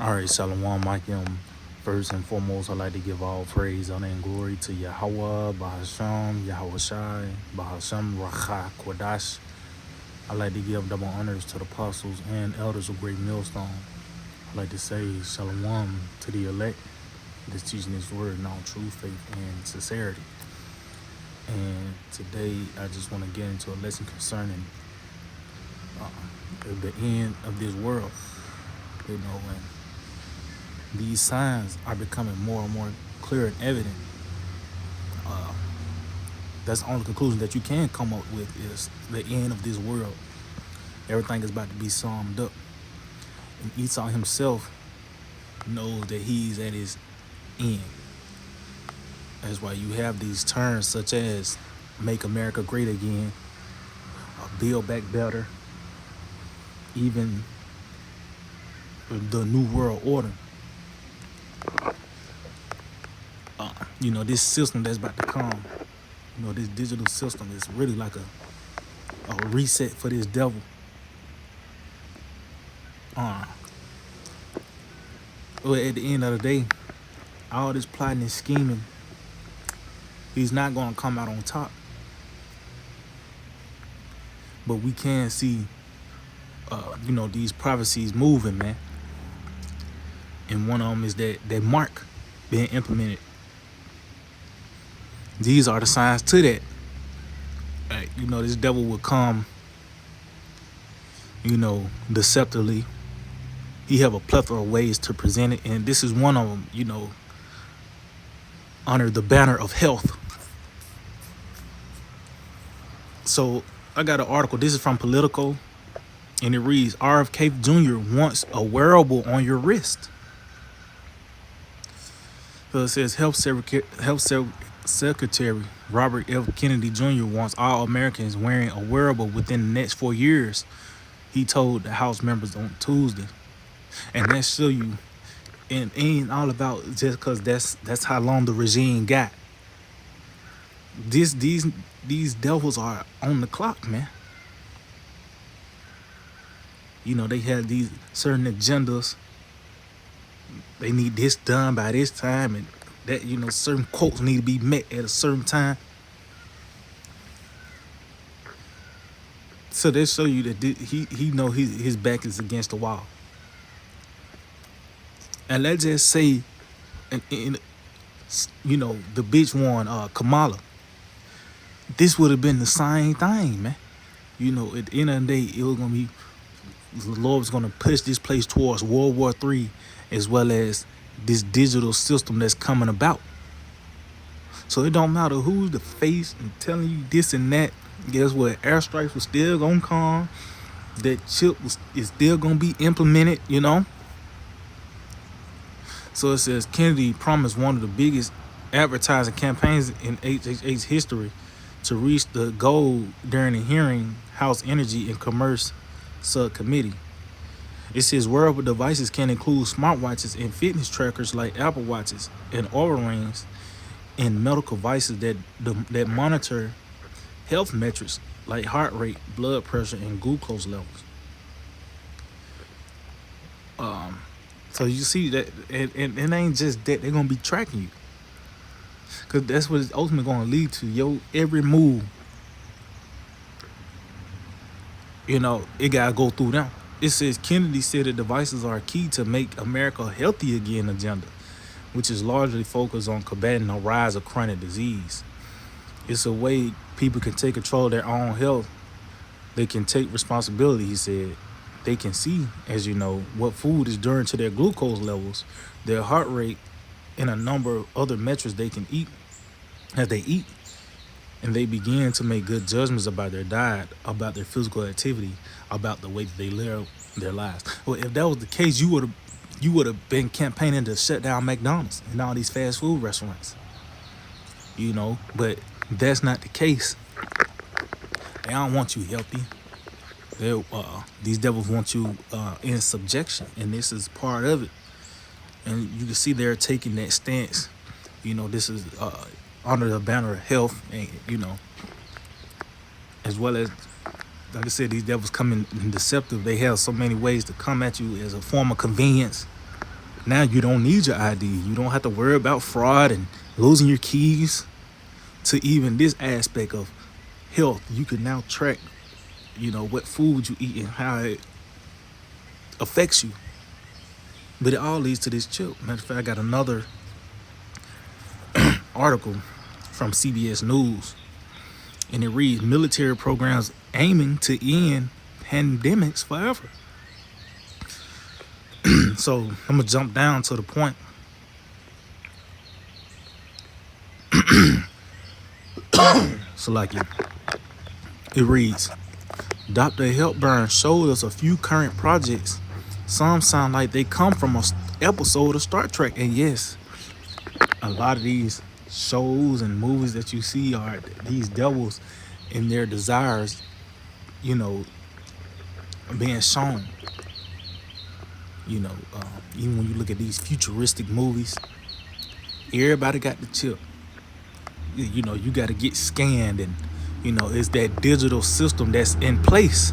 All right, Shalom, Mike. First and foremost, I'd like to give all praise, honor, and glory to Yahweh, Bahasham, Yahweh Shai, Bahasham, Racha, Kwadash. I'd like to give double honors to the apostles and elders of Great Millstone. I'd like to say Shalom to the elect that's teaching this word in all truth, faith, and sincerity. And today, I just want to get into a lesson concerning the end of this world. And these signs are becoming more and more clear and evident. That's the only conclusion that you can come up with is the end of this world. Everything is about to be summed up. And Esau himself knows that he's at his end. That's why you have these terms such as make America great again, build back better, even the New World Order. This system that's about to come, this digital system is really like a reset for this devil. Well, at the end of the day, all this plotting and scheming, he's not going to come out on top. But we can see, these prophecies moving, man. And one of them is that mark being implemented. These are the signs to that. This devil will come, deceptively. He have a plethora of ways to present it, and this is one of them, under the banner of health. So I got an article. This is from Politico, and it reads, RFK Jr. wants a wearable on your wrist. So it says Health Secretary Robert F. Kennedy Jr. wants all Americans wearing a wearable within the next 4 years, he told the House members on Tuesday. And that show you, and it ain't all about just because that's how long the regime got. These devils are on the clock, man. They have these certain agendas. They need this done by this time, and that certain quotes need to be met at a certain time. So they show you that he know his back is against the wall. And let's just say, the bitch won, Kamala. This would have been the same thing, man. At the end of the day, it was gonna be the Lord was gonna push this place towards World War III, as well as this digital system that's coming about. So it don't matter who's the face and telling you this and that. Guess what? Airstrikes was still gonna come. That chip is still gonna be implemented. So it says Kennedy promised one of the biggest advertising campaigns in HHH history to reach the goal during the hearing House Energy and Commerce Subcommittee. It says wearable devices can include smartwatches and fitness trackers like Apple Watches and Oura Rings, and medical devices that monitor health metrics like heart rate, blood pressure, and glucose levels. So you see that, and it ain't just that, they're gonna be tracking you, because that's what it's ultimately gonna lead to. Your every move, it gotta go through them. It says Kennedy said the devices are key to make America healthy again agenda, which is largely focused on combating the rise of chronic disease. It's a way people can take control of their own health. They can take responsibility, he said. They can see, as you know, what food is doing to their glucose levels, their heart rate, and a number of other metrics they can eat as they eat. And they begin to make good judgments about their diet, about their physical activity, about the way that they live their lives. Well, if that was the case, you would have been campaigning to shut down McDonald's and all these fast food restaurants. But that's not the case. They don't want you healthy. These devils want you in subjection, and this is part of it. And you can see they're taking that stance. This is under the banner of health, and as well as, like I said, these devils come in deceptive. They have so many ways to come at you as a form of convenience. Now you don't need your ID. You don't have to worry about fraud and losing your keys. To even this aspect of health, you can now track, what food you eat and how it affects you. But it all leads to this chip. Matter of fact, I got another article from CBS News, and it reads military programs aiming to end pandemics forever. So I'm gonna jump down to the point. So it reads, Dr. Helpburn showed us a few current projects. Some sound like they come from an episode of Star Trek. And yes, a lot of these shows and movies that you see are these devils in their desires, being shown. Even when you look at these futuristic movies, everybody got the chip. You got to get scanned, and it's that digital system that's in place.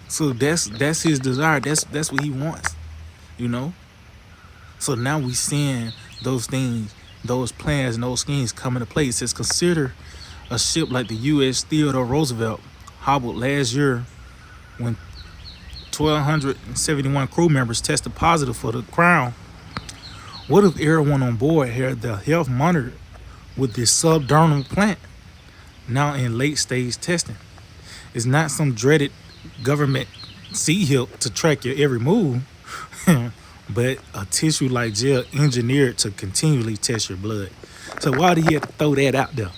So that's his desire. That's what he wants. So now we seeing those things, those plans, and those schemes come into place. It says consider a ship like the U.S. Theodore Roosevelt hobbled last year when 1,271 crew members tested positive for the crown. What if everyone on board had their health monitored with this subdermal plant now in late stage testing? It's not some dreaded government C-HIP to track your every move, but a tissue like gel engineered to continually test your blood. So why do you have to throw that out there?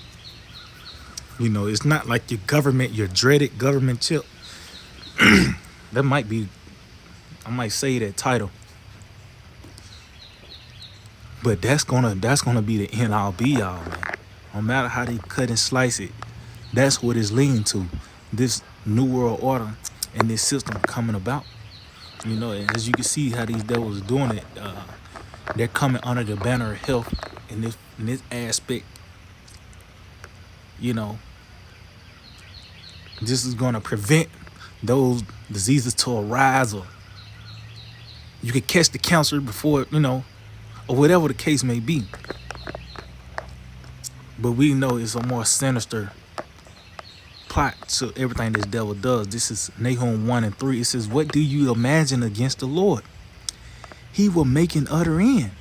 It's not like your dreaded government chip. That might be, I might say that title. But that's gonna be the end all be all, man. No matter how they cut and slice it, that's what it's leading to. This new world order and this system coming about. And as you can see how these devils are doing it, they're coming under the banner of health in this aspect. This is gonna prevent those diseases to arise, or you could catch the cancer before, or whatever the case may be. But we know it's a more sinister plot to everything this devil does. This is Nahum 1 and 3. It says, what do you imagine against the Lord? He will make an utter end.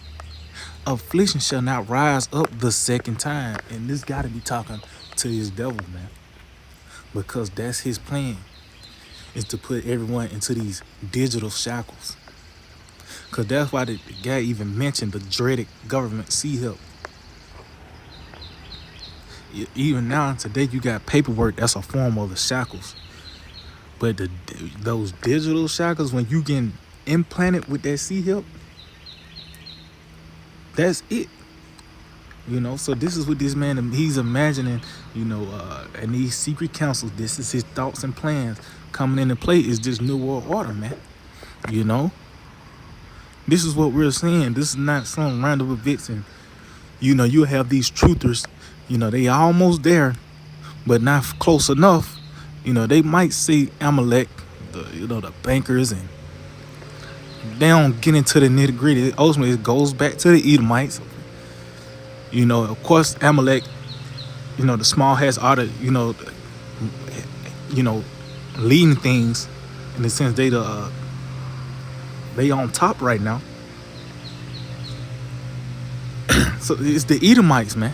Affliction shall not rise up the second time. And this got to be talking to his devil, man. Because that's his plan, is to put everyone into these digital shackles. Because that's why the guy even mentioned the dreaded government C-HIP. Even now, today, you got paperwork that's a form of the shackles. But those digital shackles, when you get implanted with that C-HIP, that's it. So this is what this man, he's imagining, and these secret councils, this is his thoughts and plans coming into play, is this new world order, man. This is what we're seeing. This is not some random events. And, you have these truthers, they almost there, but not close enough. They might say Amalek, the bankers, and they don't get into the nitty gritty. Ultimately, it goes back to the Edomites. Of course, Amalek, the small hats are the, leading things in the sense they on top right now. So it's the Edomites, man.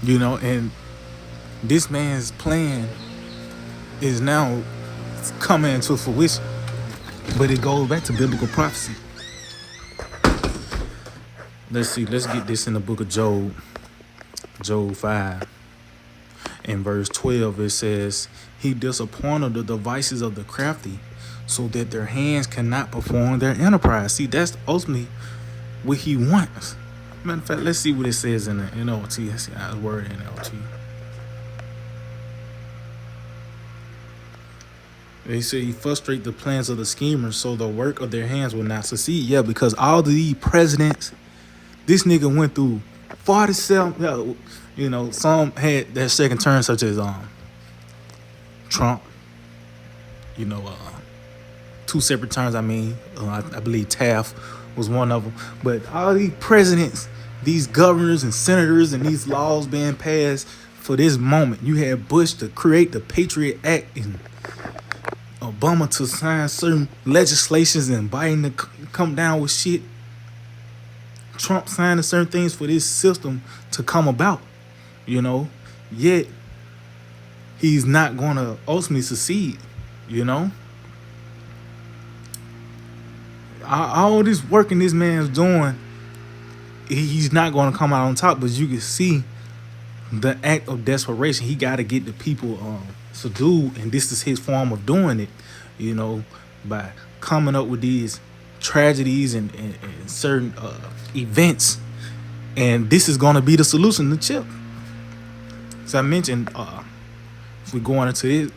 And this man's plan is now coming into fruition. But it goes back to biblical prophecy. Let's see. Let's get this in the book of Job. Job 5. In verse 12, it says, he disappointed the devices of the crafty so that their hands cannot perform their enterprise. See, that's ultimately what he wants. Matter of fact, let's see what it says in the NLT. Let's see how it's worded in NLT. They say he frustrate the plans of the schemers so the work of their hands will not succeed. Yeah, because all the presidents, this nigga went through 47, some had their second term, such as Trump, you know, two separate terms. I mean, I believe Taft was one of them. But all these presidents, these governors and senators, and these laws being passed for this moment. You had Bush to create the Patriot Act and Obama to sign certain legislations and Biden to come down with shit. Trump signing certain things for this system to come about, you know. Yet he's not going to ultimately succeed, you know. All this working this man's doing, he's not going to come out on top. But you can see the act of desperation. He got to get the people subdued, and this is his form of doing it, you know, by coming up with these tragedies and certain events. And this is going to be the solution to chip. So I mentioned, if we're going into it,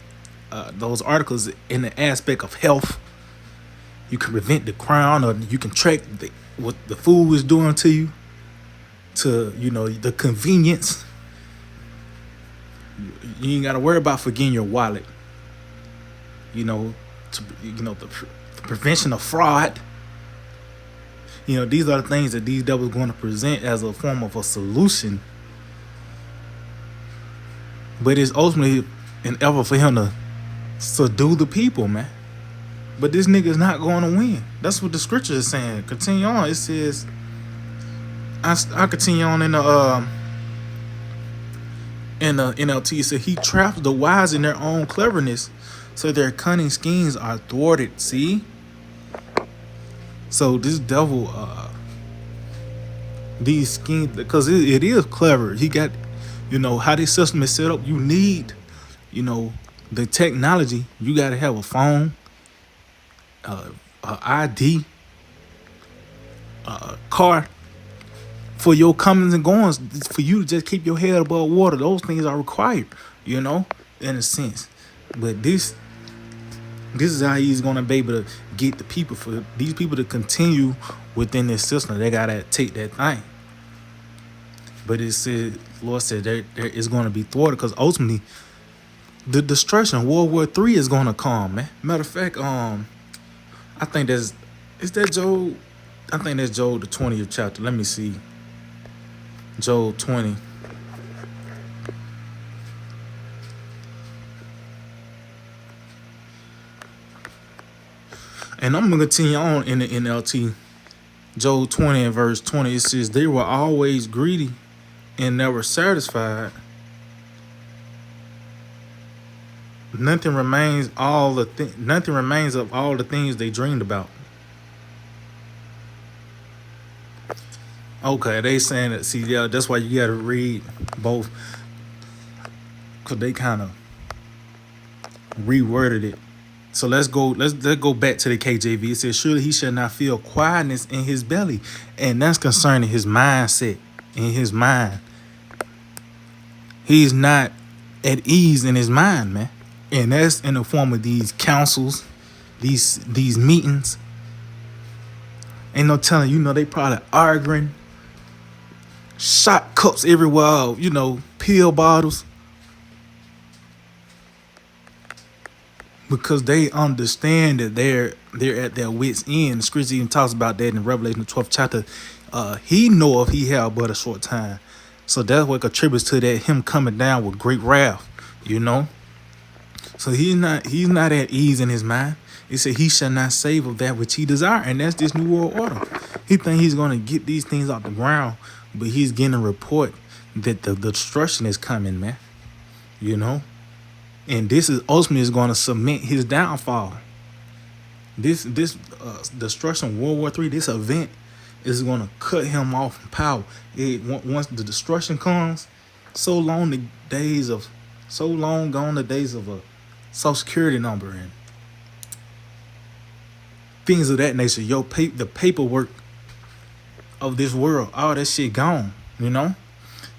those articles in the aspect of health, you can prevent the crime, or you can track what the food is doing to you, to, you know, the convenience. You ain't got to worry about forgetting your wallet, you know, the prevention of fraud. You know, these are the things that these devils going to present as a form of a solution. But it's ultimately an effort for him to subdue the people, man. But this nigga's not going to win. That's what the scripture is saying. Continue on. It says, I continue on in the NLT. It said, he traps the wise in their own cleverness, so their cunning schemes are thwarted. See? So this devil, these schemes, because it is clever. He got, you know, how this system is set up. You need, you know, the technology. You got to have a phone, ID, car for your comings and goings, for you to just keep your head above water. Those things are required, you know, in a sense. But this is how he's going to be able to get the people, for these people to continue within this system. They got to take that thing. But it said, Lord said, there is going to be thwarted, because ultimately the destruction, World War III is going to come, man. Matter of fact, I think is that Job? I think that's Job, the 20th chapter. Let me see. Job 20. And I'm going to continue on in the NLT. Job 20 and verse 20. It says, they were always greedy and never satisfied. Nothing remains of all the things they dreamed about. Okay, they saying that. See, yeah, that's why you got to read both, because they kind of reworded it. So let's go back to the KJV. It says, surely he shall not feel quietness in his belly. And that's concerning his mindset. In his mind, he's not at ease in his mind, man. And that's in the form of these councils, these meetings. Ain't no telling, you know, they probably arguing, shot cups everywhere, you know, pill bottles. Because they understand that they're at their wits' end. The scripture even talks about that in Revelation, the 12th chapter. He knoweth he have but a short time. So that's what contributes to that, him coming down with great wrath, you know. So he's not at ease in his mind. He said he shall not save of that which he desire. And that's this new world order. He think he's going to get these things off the ground, but he's getting a report that the destruction is coming, man. You know? And this is ultimately is going to cement his downfall. This destruction, World War III, this event is going to cut him off from power. Once the destruction comes, so long gone the days of a Social Security number and things of that nature. The paperwork of this world, all that shit gone. You know,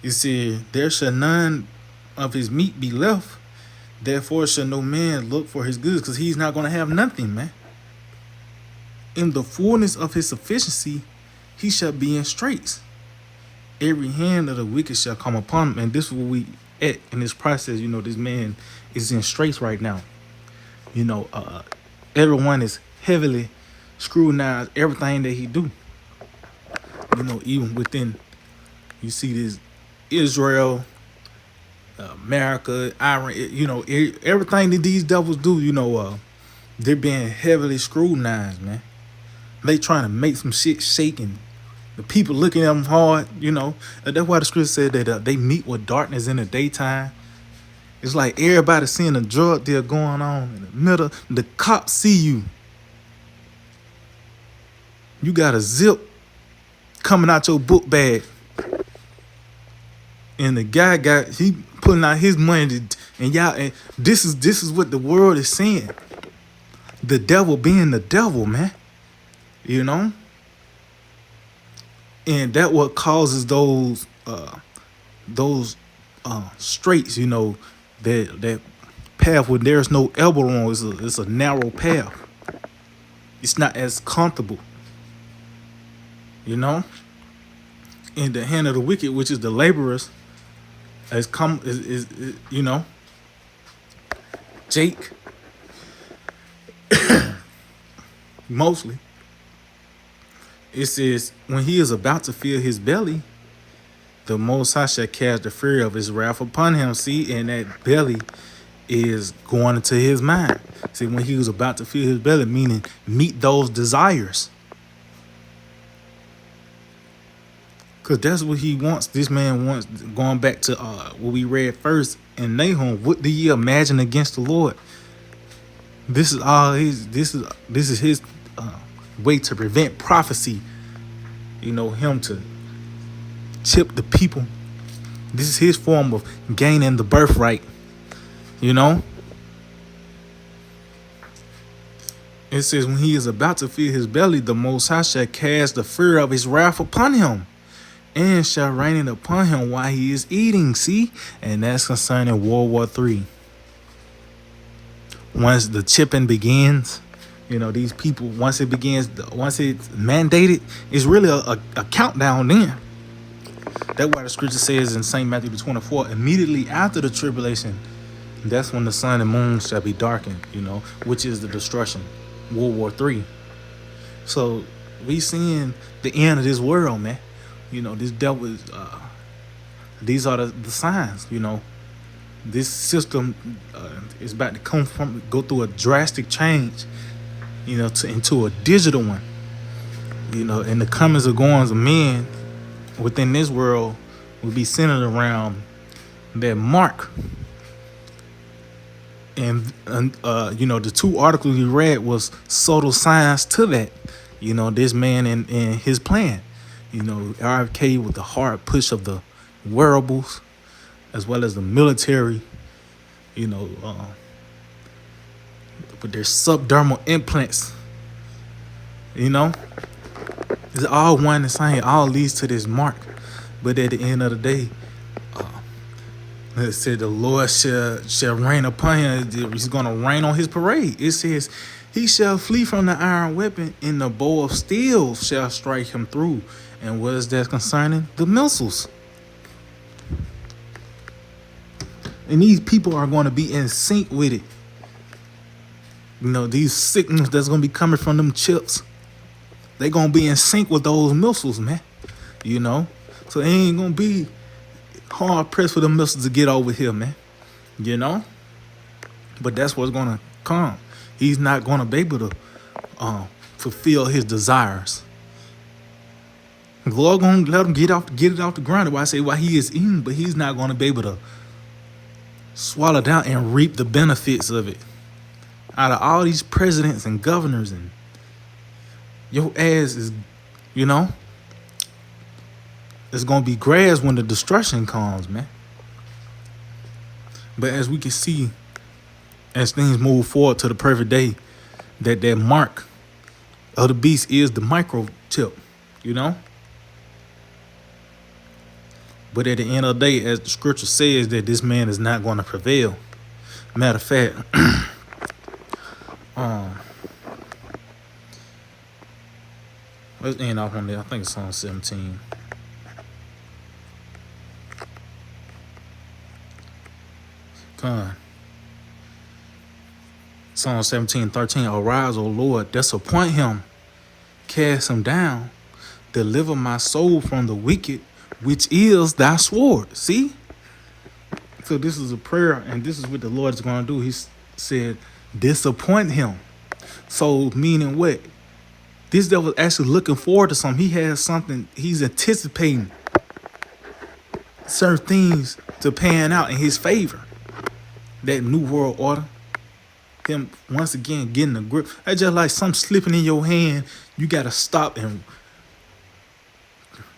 you see, there shall none of his meat be left. Therefore shall no man look for his goods, because he's not going to have nothing, man. In the fullness of his sufficiency, he shall be in straits. Every hand of the wicked shall come upon him. And this is what we at in this process. This man is in straits right now. You know, everyone is heavily scrutinized everything that he do. Even within, you see this Israel, America, Iran. Everything that these devils do. They're being heavily scrutinized, man. They trying to make some shit shaking. The people looking at them hard. That's why the scripture said that they meet with darkness in the daytime. It's like everybody seeing a drug deal going on in the middle. The cops see you. You got a zip coming out your book bag. And the guy he putting out his money and this is what the world is saying. The devil being the devil, man. And that what causes those straits, that path where there's no elbow on it's a narrow path. It's not as comfortable. In the hand of the wicked, which is the laborers, Jake, mostly. It says, when he is about to fill his belly, the Most High shall cast the fury of his wrath upon him. See, and that belly is going into his mind. See, when he was about to fill his belly, meaning meet those desires. Because that's what he wants. This man wants, going back to what we read first in Nahum, what do ye imagine against the Lord? This is all this is his way to prevent prophecy. Him to chip the people. This is his form of gaining the birthright. It says, when he is about to fill his belly, the Most High shall cast the fury of his wrath upon him, and shall rain it upon him while he is eating. See? And that's concerning World War III. Once the chipping begins, these people, once it's mandated, it's really a countdown then. That's why the scripture says in St. Matthew 24, immediately after the tribulation, that's when the sun and moon shall be darkened, which is the destruction, World War III. So we seeing the end of this world, man. This devil is, these are the signs, This system is about to go through a drastic change, into a digital one. And the comings and goings of men within this world will be centered around that mark. And the two articles we read was subtle signs to that. This man and his plan. RFK with the hard push of the wearables, as well as the military, with their subdermal implants, it's all one and the same, all leads to this mark. But at the end of the day, it said the Lord shall rain upon him. He's going to rain on his parade. It says, he shall flee from the iron weapon, and the bow of steel shall strike him through. And what is that concerning? The missiles. And these people are going to be in sync with it. These signals that's going to be coming from them chips, they're going to be in sync with those missiles, man. So it ain't going to be hard pressed for the missiles to get over here, man. But that's what's going to come. He's not going to be able to fulfill his desires. The Lord going to let him get it off the ground. Why I say why he is eating, but he's not going to be able to swallow down and reap the benefits of it. Out of all these presidents and governors, and your ass is, it's going to be grass when the destruction comes, man. But as we can see, as things move forward to the perfect day, that mark of the beast is the microchip, But at the end of the day, as the scripture says, that this man is not going to prevail. Matter of fact, let's end off on there. I think it's on 17. Con. Psalm 17:13. Arise, O Lord, disappoint him, cast him down, deliver my soul from the wicked, which is thy sword. See? So this is a prayer, and this is what the Lord is going to do. He said, disappoint him. So meaning what? This devil is actually looking forward to something. He has something. He's anticipating certain things to pan out in his favor. That new world order. Him once again getting the grip. That's just like something slipping in your hand. You got to stop and,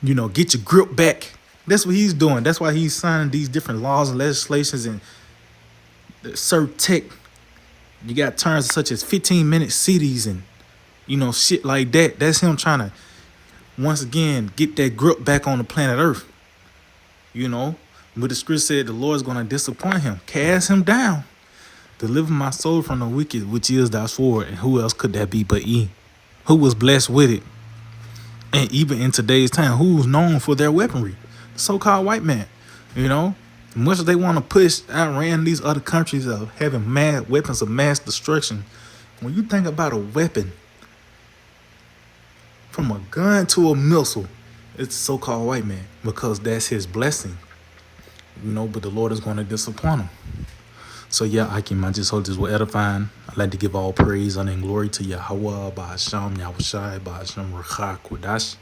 get your grip back. That's what he's doing. That's why he's signing these different laws and legislations and certain tech. You got terms such as 15-minute cities and, shit like that. That's him trying to, once again, get that grip back on the planet Earth. But the scripture said the Lord's going to disappoint him, cast him down, deliver my soul from the wicked, which is thy sword. And who else could that be but he, who was blessed with it? And even in today's time, who's known for their weaponry? The so-called white man. Much as they want to push Iran and these other countries of having mad weapons of mass destruction, when you think about a weapon, from a gun to a missile, it's the so-called white man, because that's his blessing. But the Lord is going to disappoint him. So yeah, I just hope this will edifying. I'd like to give all praise, honor, and glory to Yahweh, Ba'asham, Yahushai, Ba'asham, Rechak, Kodash.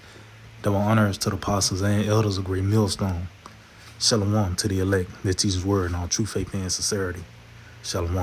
Double honors to the apostles and elders of Great Millstone. Shalom to the elect that teaches word in all true faith and sincerity. Shalom.